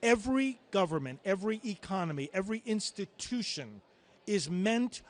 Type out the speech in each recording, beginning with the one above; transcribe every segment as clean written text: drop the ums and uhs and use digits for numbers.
Every government, every economy, every institution is meant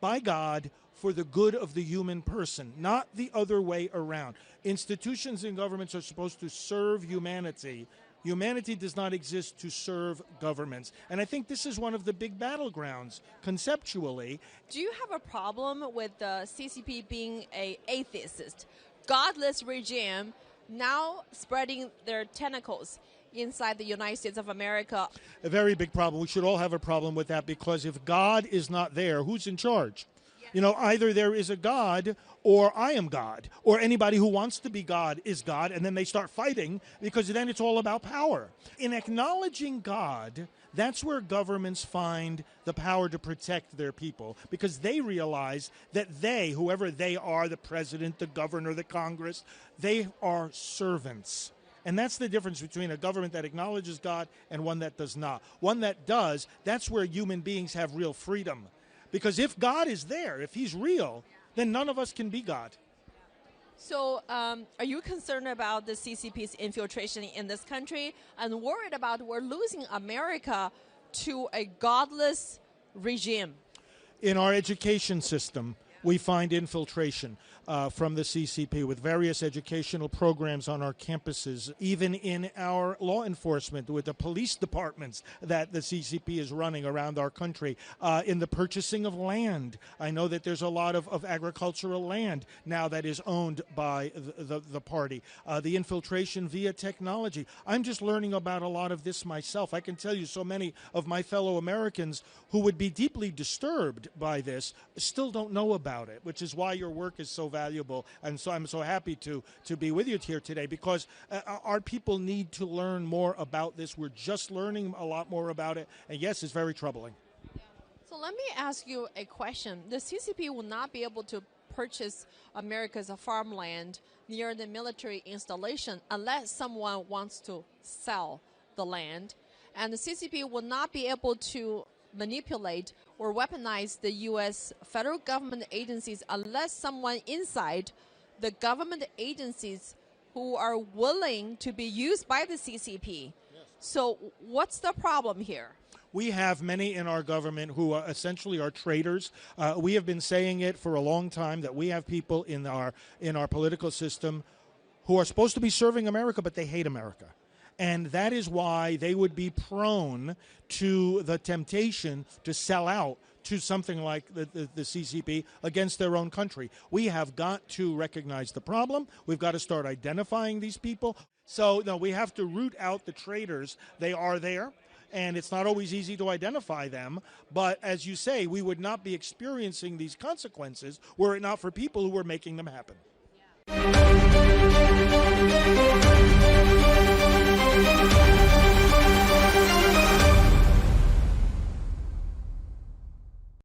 by God for the good of the human person, not the other way around. Institutions and governments are supposed to serve humanity. Humanity does not exist to serve governments. And I think this is one of the big battlegrounds conceptually. Do you have a problem with the CCP being an atheist, godless regime now spreading their tentacles inside the United States of America? A very big problem. We should all have a problem with that, because if God is not there, who's in charge? You know, either there is a God or I am God, or anybody who wants to be God is God, and then they start fighting because then it's all about power. In acknowledging God, that's where governments find the power to protect their people, because they realize that they, whoever they are, the president, the governor, the Congress, they are servants. And that's the difference between a government that acknowledges God and one that does not. One that does, that's where human beings have real freedom. Because if God is there, if he's real, then none of us can be God. So are you concerned about the CCP's infiltration in this country and worried about we're losing America to a godless regime? In our education system, we find infiltration from the CCP with various educational programs on our campuses, even in our law enforcement with the police departments that the CCP is running around our country, in the purchasing of land. I know that there's a lot of agricultural land now that is owned by the party. The infiltration via technology. I'm just learning about a lot of this myself. I can tell you so many of my fellow Americans who would be deeply disturbed by this still don't know about it, which is why your work is so valuable. And so I'm so happy to be with you here today, because our people need to learn more about this. We're just learning a lot more about it. And yes, it's very troubling. So let me ask you a question. The CCP will not be able to purchase America's farmland near the military installation unless someone wants to sell the land. And the CCP will not be able to manipulate or weaponize the U.S. federal government agencies unless someone inside the government agencies who are willing to be used by the CCP. Yes. So what's the problem here? We have many in our government who essentially are traitors. We have been saying it for a long time that we have people in our political system who are supposed to be serving America, but they hate America. And that is why they would be prone to the temptation to sell out to something like the CCP against their own country. We have got to recognize the problem. We've got to start identifying these people. So, no, we have to root out the traitors. They are there, and it's not always easy to identify them. But as you say, we would not be experiencing these consequences were it not for people who were making them happen.